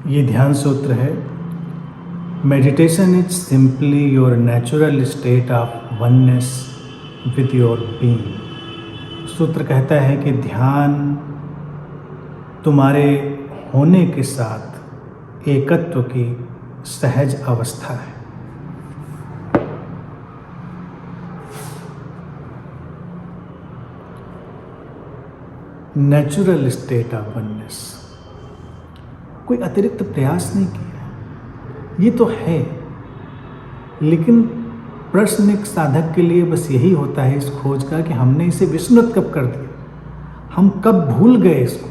ये ध्यान सूत्र है। Meditation is simply your natural state of oneness with your being. सूत्र कहता है कि ध्यान तुम्हारे होने के साथ एकत्व की सहज अवस्था है। नेचुरल स्टेट ऑफ वननेस, कोई अतिरिक्त प्रयास नहीं किया, ये तो है। लेकिन प्रश्न एक साधक के लिए बस यही होता है इस खोज का कि हमने इसे विस्मृत कब कर दिया, हम कब भूल गए इसको।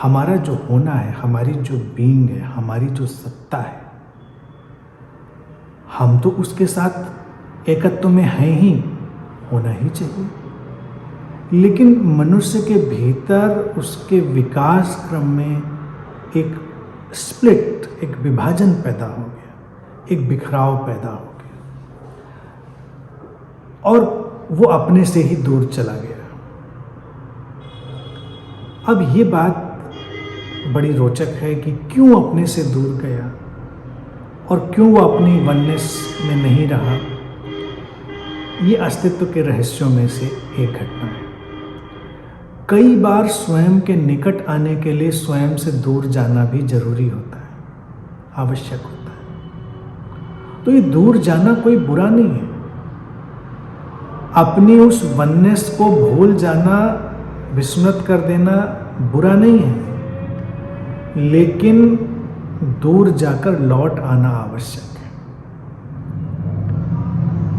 हमारा जो होना है, हमारी जो बीइंग है, हमारी जो सत्ता है, हम तो उसके साथ एकत्व में हैं ही, होना ही चाहिए। लेकिन मनुष्य के भीतर उसके विकास क्रम में एक स्प्लिट, एक विभाजन पैदा हो गया, एक बिखराव पैदा हो गया और वो अपने से ही दूर चला गया। अब ये बात बड़ी रोचक है कि क्यों अपने से दूर गया और क्यों वो अपनी वननेस में नहीं रहा। ये अस्तित्व के रहस्यों में से एक घटना है। कई बार स्वयं के निकट आने के लिए स्वयं से दूर जाना भी जरूरी होता है, आवश्यक होता है। तो ये दूर जाना कोई बुरा नहीं है। अपनी उस वननेस को भूल जाना, विस्मृत कर देना बुरा नहीं है, लेकिन दूर जाकर लौट आना आवश्यक है।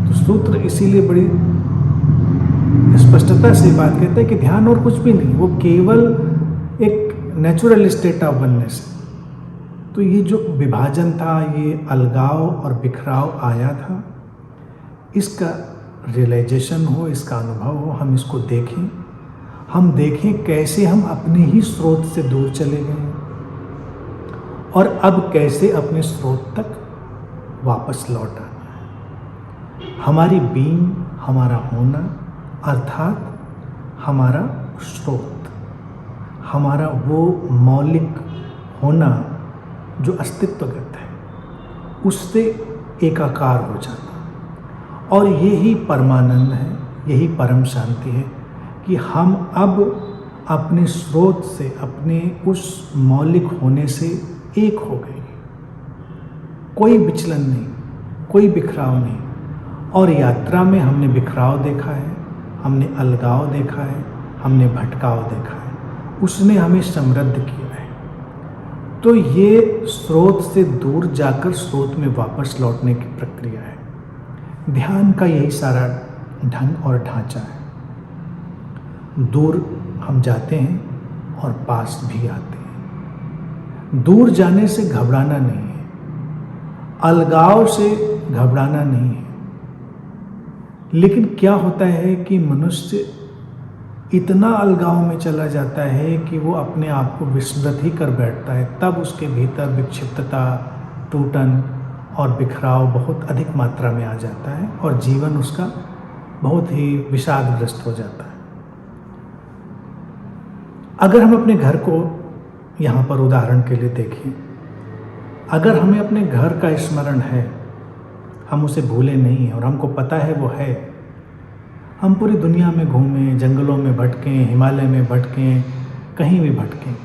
तो सूत्र इसीलिए बड़ी स्पष्टता से बात कहता है कि ध्यान और कुछ भी नहीं, वो केवल एक नेचुरल स्टेट ऑफ वननेस है। तो ये जो विभाजन था, ये अलगाव और बिखराव आया था, इसका रियलाइजेशन हो, इसका अनुभव हो, हम इसको देखें। हम देखें कैसे हम अपने ही स्रोत से दूर चले गए और अब कैसे अपने स्रोत तक वापस लौट आना है। हमारी बीइंग, हमारा होना, अर्थात हमारा स्रोत, हमारा वो मौलिक होना जो अस्तित्वगत है, उससे एकाकार हो जाना। और यही परमानंद है, यही परम शांति है कि हम अब अपने स्रोत से, अपने उस मौलिक होने से एक हो गए। कोई विचलन नहीं, कोई बिखराव नहीं। और यात्रा में हमने बिखराव देखा है, हमने अलगाव देखा है, हमने भटकाव देखा है, उसने हमें समृद्ध किया है। तो ये स्रोत से दूर जाकर स्रोत में वापस लौटने की प्रक्रिया है। ध्यान का यही सारा ढंग और ढांचा है। दूर हम जाते हैं और पास भी आते हैं। दूर जाने से घबराना नहीं है, अलगाव से घबराना नहीं है। लेकिन क्या होता है कि मनुष्य इतना अलगाव में चला जाता है कि वो अपने आप को विस्मृत ही कर बैठता है। तब उसके भीतर विक्षिप्तता, टूटन और बिखराव बहुत अधिक मात्रा में आ जाता है और जीवन उसका बहुत ही विषादग्रस्त हो जाता है। अगर हम अपने घर को यहाँ पर उदाहरण के लिए देखें, अगर हमें अपने घर का स्मरण है, हम उसे भूले नहीं हैं और हमको पता है वो है। हम पूरी दुनिया में घूमें, जंगलों में भटकें, हिमालय में भटकें, कहीं भी भटकें,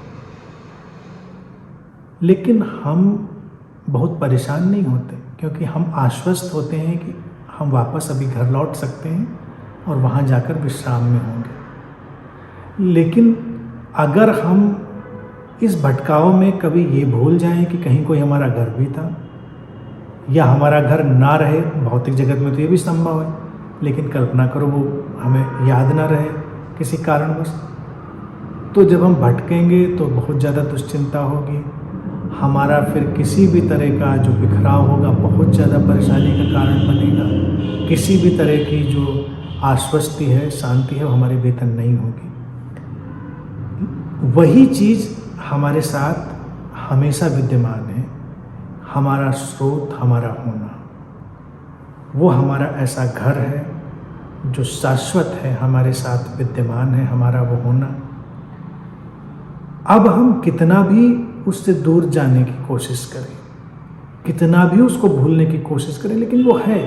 लेकिन हम बहुत परेशान नहीं होते, क्योंकि हम आश्वस्त होते हैं कि हम वापस अभी घर लौट सकते हैं और वहाँ जाकर विश्राम में होंगे। लेकिन अगर हम इस भटकाव में कभी ये भूल जाएं कि कहीं कोई हमारा घर भी था, या हमारा घर ना रहे, भौतिक जगत में तो ये भी संभव है, लेकिन कल्पना करो वो हमें याद ना रहे किसी कारणवश, तो जब हम भटकेंगे तो बहुत ज़्यादा दुश्चिंता होगी। हमारा फिर किसी भी तरह का जो बिखराव होगा बहुत ज़्यादा परेशानी का कारण बनेगा। किसी भी तरह की जो आश्वस्ति है, शांति है, वो हमारे भीतर नहीं होगी। वही चीज़ हमारे साथ हमेशा विद्यमान है। हमारा स्रोत, हमारा होना, वो हमारा ऐसा घर है जो शाश्वत है, हमारे साथ विद्यमान है, हमारा वो होना। अब हम कितना भी उससे दूर जाने की कोशिश करें, कितना भी उसको भूलने की कोशिश करें, लेकिन वो है।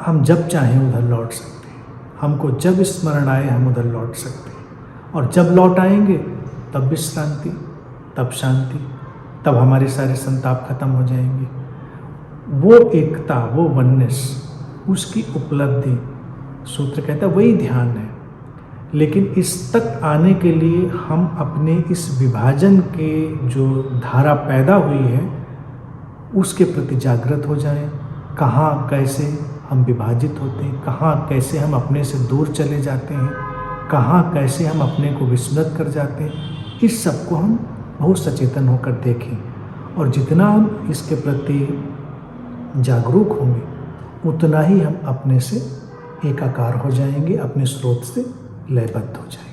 हम जब चाहें उधर लौट सकते हैं, हमको जब स्मरण आए हम उधर लौट सकते हैं, और जब लौट आएंगे तब विश्रांति, तब शांति, तब हमारे सारे संताप खत्म हो जाएंगे। वो एकता, वो वननेस, उसकी उपलब्धि, सूत्र कहता है वही ध्यान है। लेकिन इस तक आने के लिए हम अपने इस विभाजन के जो धारा पैदा हुई है उसके प्रति जागृत हो जाएं। कहाँ कैसे हम विभाजित होते हैं, कहाँ कैसे हम अपने से दूर चले जाते हैं, कहाँ कैसे हम अपने को विस्मृत कर जाते हैं, इस सब को हम बहुत सचेतन होकर देखें। और जितना हम इसके प्रति जागरूक होंगे उतना ही हम अपने से एकाकार हो जाएंगे, अपने स्रोत से लयबद्ध हो जाएंगे।